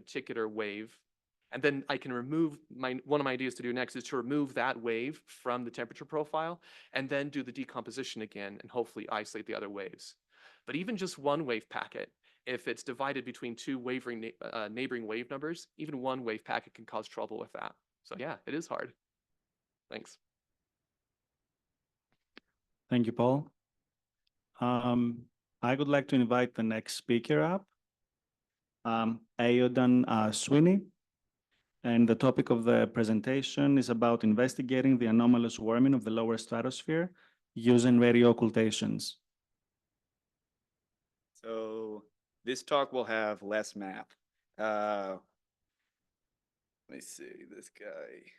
particular wave. And then I can remove one of my ideas to do next is to remove that wave from the temperature profile and then do the decomposition again and hopefully isolate the other waves. But even just one wave packet, if it's divided between two neighboring wave numbers, even one wave packet can cause trouble with that. So yeah, it is hard. Thanks. Thank you, Paul. I would like to invite the next speaker up, Ayodan Sweeney. And the topic of the presentation is about investigating the anomalous warming of the lower stratosphere using radio occultations. So this talk will have less math. Let me see, this guy.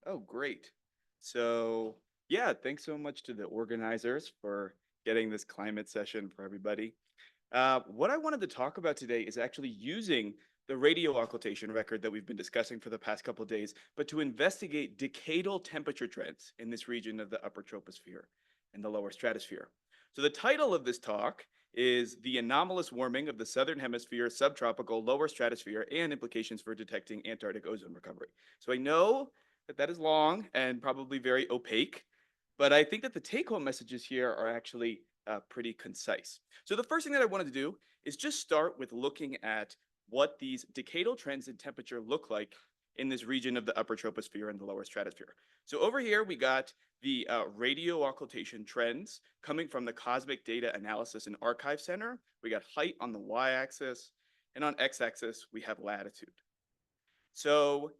Oh, great. So yeah, thanks so much to the organizers for getting this climate session for everybody. What I wanted to talk about today is actually using the radio occultation record that we've been discussing for the past couple of days, but to investigate decadal temperature trends in this region of the upper troposphere and the lower stratosphere. So the title of this talk is The Anomalous Warming of the Southern Hemisphere, Subtropical, Lower Stratosphere, and Implications for Detecting Antarctic Ozone Recovery. So I know that that is long and probably very opaque, but I think that the take-home messages here are actually pretty concise. So the first thing that I wanted to do is just start with looking at what these decadal trends in temperature look like in this region of the upper troposphere and the lower stratosphere. So over here, we got the radio occultation trends coming from the Cosmic Data Analysis and Archive Center. We got height on the y-axis, and on x-axis, we have latitude. So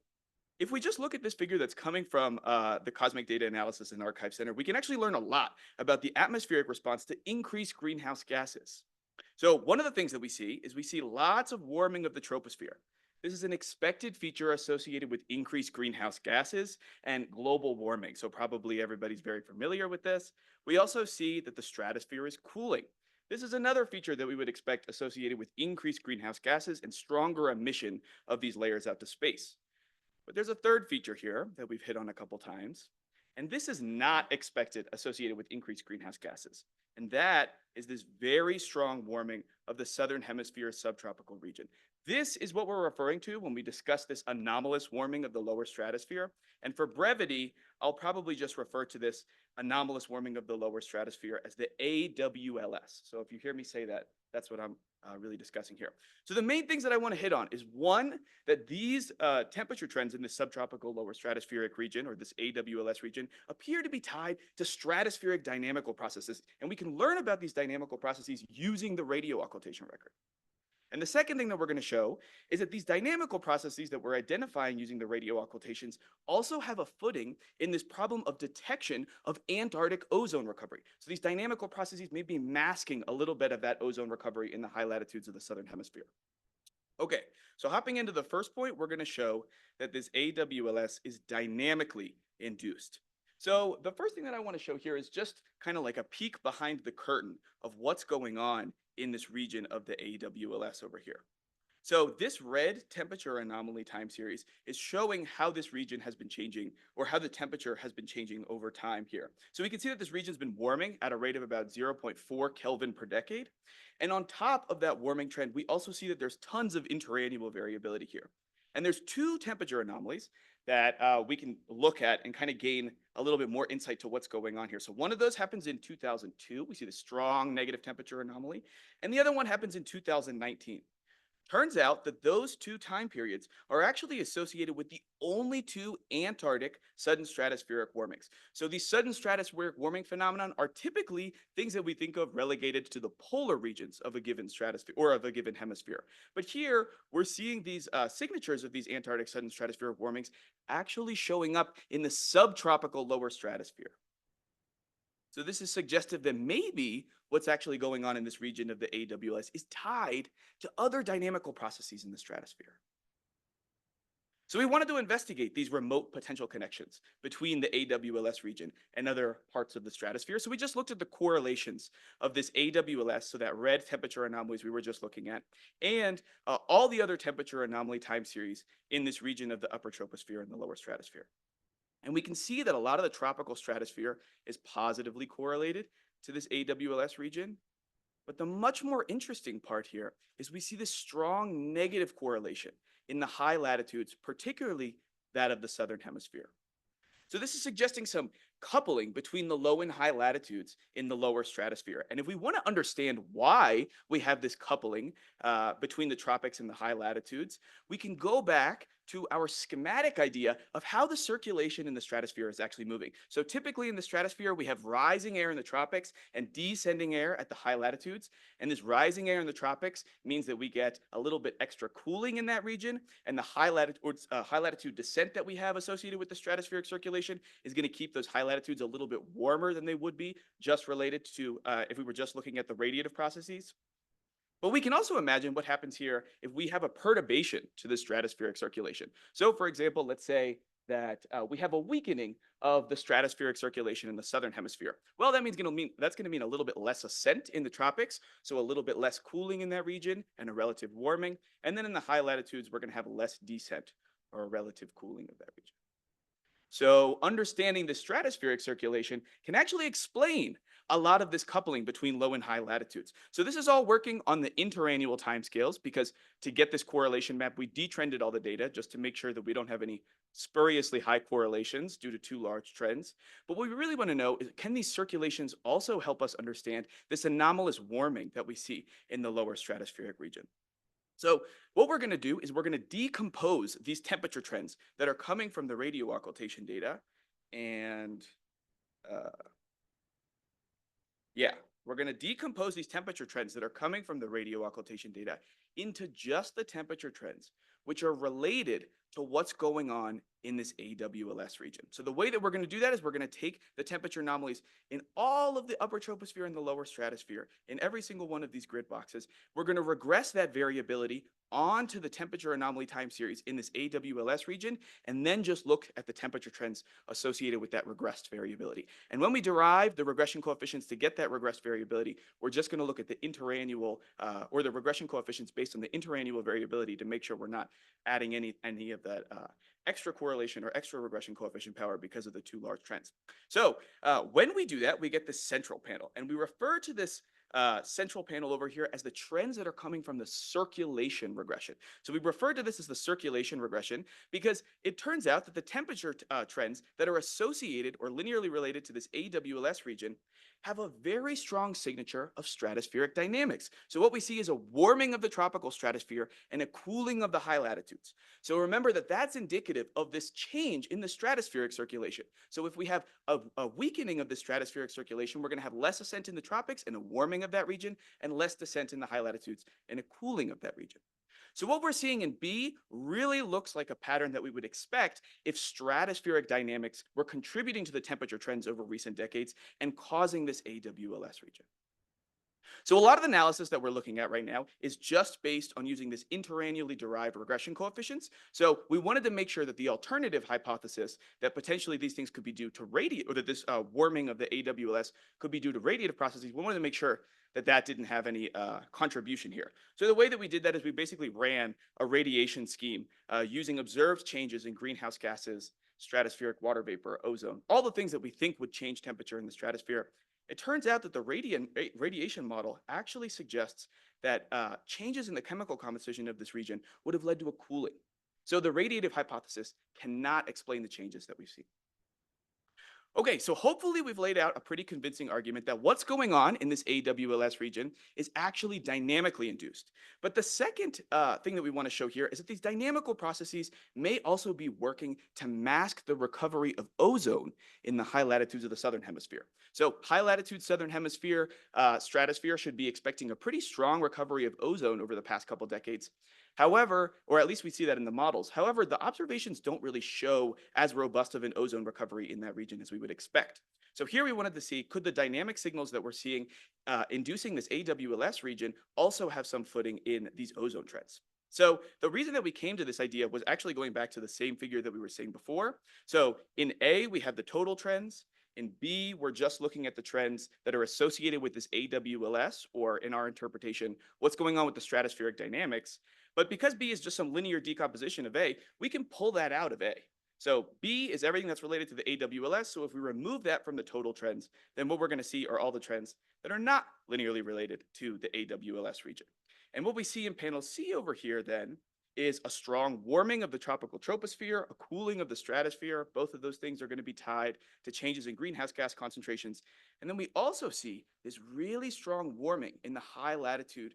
if we just look at this figure that's coming from the Cosmic Data Analysis and Archive Center, we can actually learn a lot about the atmospheric response to increased greenhouse gases. So one of the things that we see is we see lots of warming of the troposphere. This is an expected feature associated with increased greenhouse gases and global warming. So probably everybody's very familiar with this. We also see that the stratosphere is cooling. This is another feature that we would expect associated with increased greenhouse gases and stronger emission of these layers out to space. But there's a third feature here that we've hit on a couple times, and this is not expected associated with increased greenhouse gases. And that is this very strong warming of the southern hemisphere subtropical region. This is what we're referring to when we discuss this anomalous warming of the lower stratosphere. And for brevity, I'll probably just refer to this anomalous warming of the lower stratosphere as the AWLS. So if you hear me say that, that's what I'm really discussing here. So the main things that I want to hit on is one, that these temperature trends in the subtropical lower stratospheric region, or this AWLS region, appear to be tied to stratospheric dynamical processes. And we can learn about these dynamical processes using the radio occultation record. And the second thing that we're going to show is that these dynamical processes that we're identifying using the radio occultations also have a footing in this problem of detection of Antarctic ozone recovery. So these dynamical processes may be masking a little bit of that ozone recovery in the high latitudes of the southern hemisphere. Okay, so hopping into the first point, we're going to show that this AWLS is dynamically induced. So the first thing that I want to show here is just kind of like a peek behind the curtain of what's going on in this region of the AWLS over here. So this red temperature anomaly time series is showing how this region has been changing, or how the temperature has been changing over time here. So we can see that this region's been warming at a rate of about 0.4 Kelvin per decade. And on top of that warming trend, we also see that there's tons of interannual variability here. And there's two temperature anomalies that we can look at and kind of gain a little bit more insight to what's going on here. So one of those happens in 2002. We see the strong negative temperature anomaly. And the other one happens in 2019. Turns out that those two time periods are actually associated with the only two Antarctic sudden stratospheric warmings. So these sudden stratospheric warming phenomenon are typically things that we think of relegated to the polar regions of a given stratosphere or of a given hemisphere. But here we're seeing these signatures of these Antarctic sudden stratospheric warmings actually showing up in the subtropical lower stratosphere. So this is suggestive that maybe what's actually going on in this region of the AWLS is tied to other dynamical processes in the stratosphere. So we wanted to investigate these remote potential connections between the AWLS region and other parts of the stratosphere. So we just looked at the correlations of this AWLS, so that red temperature anomalies we were just looking at, and all the other temperature anomaly time series in this region of the upper troposphere and the lower stratosphere. And we can see that a lot of the tropical stratosphere is positively correlated to this AWLS region. But the much more interesting part here is we see this strong negative correlation in the high latitudes, particularly that of the southern hemisphere. So this is suggesting some coupling between the low and high latitudes in the lower stratosphere. And if we want to understand why we have this coupling between the tropics and the high latitudes, we can go back to our schematic idea of how the circulation in the stratosphere is actually moving. So typically in the stratosphere, we have rising air in the tropics and descending air at the high latitudes. And this rising air in the tropics means that we get a little bit extra cooling in that region. And the high latitude descent that we have associated with the stratospheric circulation is going to keep those high latitudes a little bit warmer than they would be just related to if we were just looking at the radiative processes. But we can also imagine what happens here if we have a perturbation to the stratospheric circulation. So for example, let's say that we have a weakening of the stratospheric circulation in the southern hemisphere. Well, that's going to mean a little bit less ascent in the tropics, so a little bit less cooling in that region and a relative warming. And then in the high latitudes, we're going to have less descent or a relative cooling of that region. So understanding the stratospheric circulation can actually explain a lot of this coupling between low and high latitudes. So this is all working on the interannual timescales because to get this correlation map, we detrended all the data just to make sure that we don't have any spuriously high correlations due to too large trends. But what we really want to know is, can these circulations also help us understand this anomalous warming that we see in the lower stratospheric region? So what we're going to do is we're going to decompose these temperature trends that are coming from the radio occultation data. And we're going to decompose these temperature trends that are coming from the radio occultation data into just the temperature trends, which are related to what's going on in this AWLS region. So the way that we're going to do that is we're going to take the temperature anomalies in all of the upper troposphere and the lower stratosphere, in every single one of these grid boxes. We're going to regress that variability onto the temperature anomaly time series in this AWLS region, and then just look at the temperature trends associated with that regressed variability. And when we derive the regression coefficients to get that regressed variability, we're just going to look at the interannual or the regression coefficients based on the interannual variability to make sure we're not adding any of that extra correlation or extra regression coefficient power because of the too large trends. So when we do that, we get this central panel, and we refer to this central panel over here as the trends that are coming from the circulation regression. So we refer to this as the circulation regression because it turns out that the temperature trends that are associated or linearly related to this AWLS region have a very strong signature of stratospheric dynamics. So what we see is a warming of the tropical stratosphere and a cooling of the high latitudes. So remember that that's indicative of this change in the stratospheric circulation. So if we have a weakening of the stratospheric circulation, we're going to have less ascent in the tropics and a warming of that region, and less descent in the high latitudes and a cooling of that region. So what we're seeing in B really looks like a pattern that we would expect if stratospheric dynamics were contributing to the temperature trends over recent decades and causing this AWLS region. So a lot of the analysis that we're looking at right now is just based on using this interannually derived regression coefficients. So we wanted to make sure that the alternative hypothesis that potentially these things could be due to or that this warming of the AWLS could be due to radiative processes, we wanted to make sure that that didn't have any contribution here. So the way that we did that is we basically ran a radiation scheme using observed changes in greenhouse gases, stratospheric water vapor, ozone, all the things that we think would change temperature in the stratosphere. It turns out that the radiation model actually suggests that changes in the chemical composition of this region would have led to a cooling. So the radiative hypothesis cannot explain the changes that we've seen. Okay, so hopefully we've laid out a pretty convincing argument that what's going on in this AWLS region is actually dynamically induced. But the second thing that we want to show here is that these dynamical processes may also be working to mask the recovery of ozone in the high latitudes of the southern hemisphere. So high latitude southern hemisphere stratosphere should be expecting a pretty strong recovery of ozone over the past couple decades. However, or at least we see that in the models. However, the observations don't really show as robust of an ozone recovery in that region as we would expect. So here we wanted to see, could the dynamic signals that we're seeing inducing this AWLS region also have some footing in these ozone trends? So the reason that we came to this idea was actually going back to the same figure that we were seeing before. So in A, we have the total trends. In B, we're just looking at the trends that are associated with this AWLS, or in our interpretation, what's going on with the stratospheric dynamics. But because B is just some linear decomposition of A, we can pull that out of A. So B is everything that's related to the AWLS. So if we remove that from the total trends, then what we're going to see are all the trends that are not linearly related to the AWLS region. And what we see in panel C over here then is a strong warming of the tropical troposphere, a cooling of the stratosphere. Both of those things are going to be tied to changes in greenhouse gas concentrations. And then we also see this really strong warming in the high latitude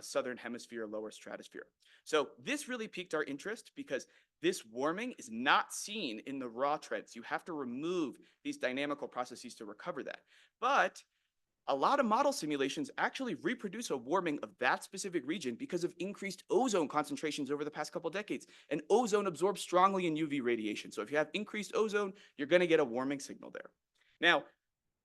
southern hemisphere, lower stratosphere. So this really piqued our interest because this warming is not seen in the raw trends. You have to remove these dynamical processes to recover that. But a lot of model simulations actually reproduce a warming of that specific region because of increased ozone concentrations over the past couple decades. And ozone absorbs strongly in UV radiation. So if you have increased ozone, you're going to get a warming signal there. Now,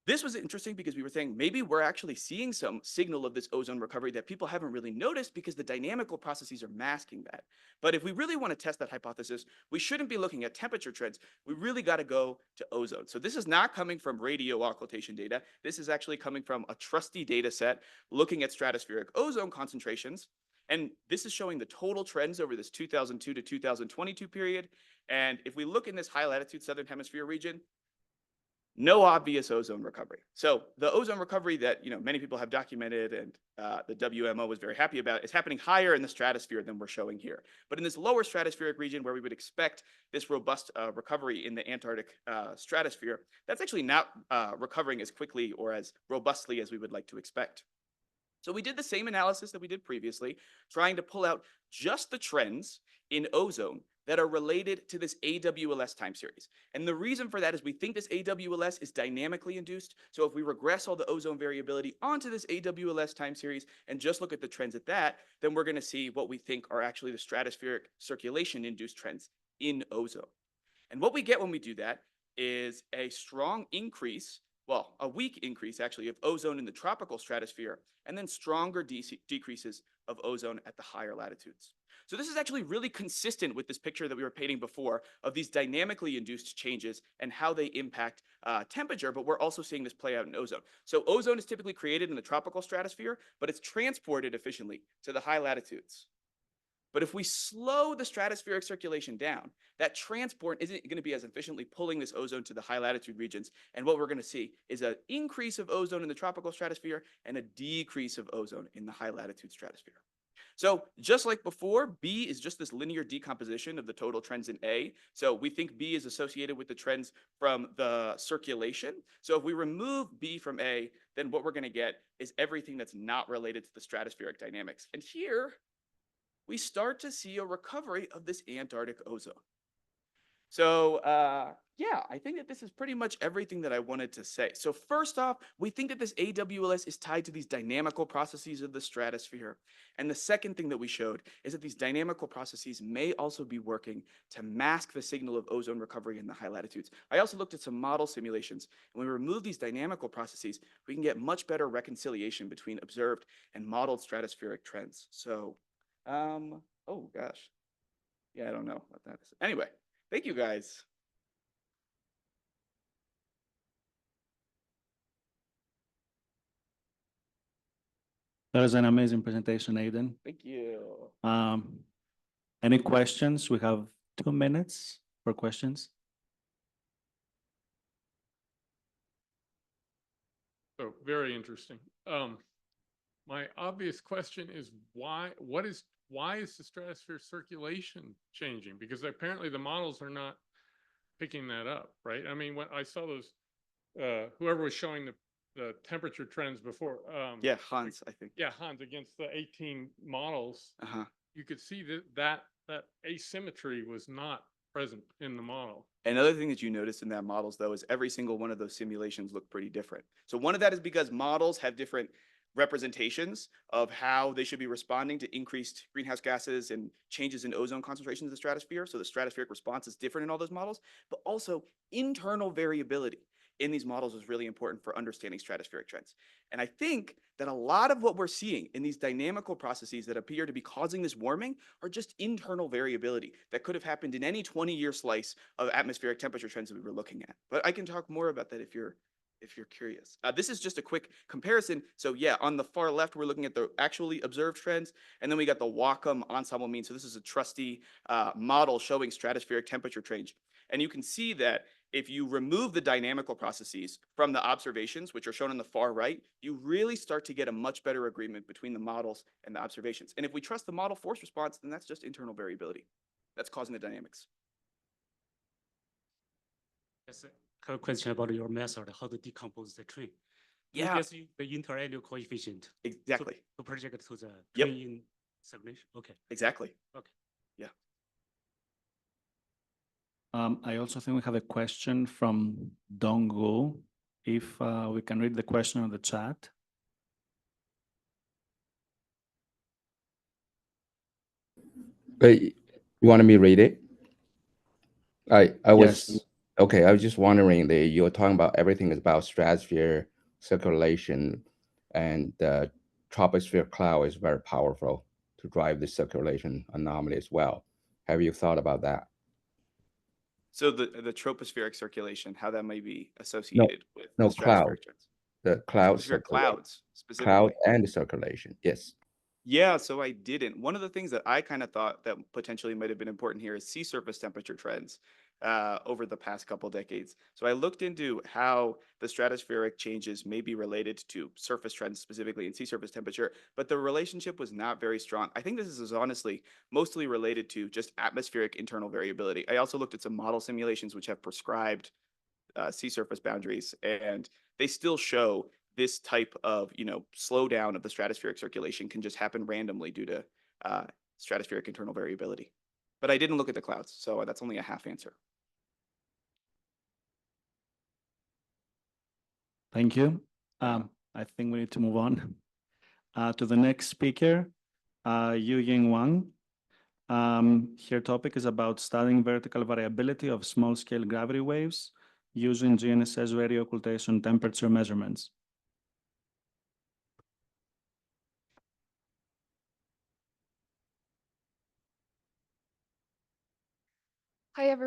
this was interesting because we were saying maybe we're actually seeing some signal of this ozone recovery that people haven't really noticed because the dynamical processes are masking that. But if we really want to test that hypothesis, we shouldn't be looking at temperature trends. We really got to go to ozone. So this is not coming from radio occultation data. This is actually coming from a trusty data set looking at stratospheric ozone concentrations. And this is showing the total trends over this 2002 to 2022 period. And if we look in this high latitude southern hemisphere region, no obvious ozone recovery. So the ozone recovery that many people have documented and the WMO was very happy about is happening higher in the stratosphere than we're showing here. But in this lower stratospheric region where we would expect this robust recovery in the Antarctic stratosphere, that's actually not recovering as quickly or as robustly as we would like to expect. So we did the same analysis that we did previously, trying to pull out just the trends in ozone that are related to this AWLS time series. And the reason for that is we think this AWLS is dynamically induced. So if we regress all the ozone variability onto this AWLS time series and just look at the trends at that, then we're going to see what we think are actually the stratospheric circulation induced trends in ozone. And what we get when we do that is a strong increase, well, a weak increase actually of ozone in the tropical stratosphere, and then stronger decreases of ozone at the higher latitudes. So this is actually really consistent with this picture that we were painting before of these dynamically induced changes and how they impact temperature, but we're also seeing this play out in ozone. So ozone is typically created in the tropical stratosphere, but it's transported efficiently to the high latitudes. But if we slow the stratospheric circulation down, that transport isn't going to be as efficiently pulling this ozone to the high latitude regions. And what we're going to see is an increase of ozone in the tropical stratosphere and a decrease of ozone in the high latitude stratosphere. So just like before, B is just this linear decomposition of the total trends in A. So we think B is associated with the trends from the circulation. So if we remove B from A, then what we're going to get is everything that's not related to the stratospheric dynamics. And here, we start to see a recovery of this Antarctic ozone. So yeah, I think that this is pretty much everything that I wanted to say. So first off, we think that this AWLS is tied to these dynamical processes of the stratosphere. And the second thing that we showed is that these dynamical processes may also be working to mask the signal of ozone recovery in the high latitudes. I also looked at some model simulations. And when we remove these dynamical processes, we can get much better reconciliation between observed and modeled stratospheric trends. So, oh gosh. Yeah, I don't know what that is. Anyway, thank you guys. That was an amazing presentation, Aiden. Thank you. Any questions? We have 2 minutes for questions. So very interesting. My obvious question is why is the stratosphere circulation changing? Because apparently the models are not picking that up, right? I mean, when I saw those, whoever was showing the temperature trends before. Yeah, Hans, I think. Yeah, Hans, against the 18 models, you could see that asymmetry was not present in the model. Another thing that you noticed in that models, though, is every single one of those simulations look pretty different. So one of that is because models have different representations of how they should be responding to increased greenhouse gases and changes in ozone concentrations in the stratosphere. So the stratospheric response is different in all those models, but also internal variability in these models is really important for understanding stratospheric trends. And I think that a lot of what we're seeing in these dynamical processes that appear to be causing this warming are just internal variability that could have happened in any 20-year slice of atmospheric temperature trends that we were looking at. But I can talk more about that if you're if you're curious. This is just a quick comparison. So yeah, on the far left, we're looking at the actually observed trends, and then we got the Wacom ensemble mean. So this is a trusty model showing stratospheric temperature change. And you can see that if you remove the dynamical processes from the observations, which are shown on the far right, you really start to get a much better agreement between the models and the observations. And if we trust the model force response, then that's just internal variability that's causing the dynamics. Yes, I have a question about your method, how to decompose the tree. You Yeah, just use the inter-annual coefficient exactly. to project to the Yep. tree in circulation. Okay. Exactly. Okay. Yeah. I also think we have a question from Donggu. If we can read the question on the chat. You wanted me to read it? I was Yes. okay. I was just wondering that you're talking about everything is about stratosphere circulation, and the troposphere cloud is very powerful to drive the circulation anomaly as well. Have you thought about that? So the tropospheric circulation, how that may be associated with No the cloud. stratospheric trends. The cloud Tropospheric circulation, clouds cloud specifically. and the circulation. Yes. Yeah, so I didn't. One of the things that I kind of thought that potentially might have been important here is sea surface temperature trends over the past couple decades. So I looked into how the stratospheric changes may be related to surface trends, specifically in sea surface temperature, but the relationship was not very strong. I think this is honestly mostly related to just atmospheric internal variability. I also looked at some model simulations which have prescribed sea surface boundaries, and they still show this type of slowdown of the stratospheric circulation can just happen randomly due to stratospheric internal variability. But I didn't look at the clouds, so that's only a half answer. Thank you. Yeah. I think we need to move on to the next speaker, Hyoung-Wook Chun. Her topic is about studying vertical variability of small-scale gravity waves using GNSS radio occultation temperature measurements. Hi, everyone.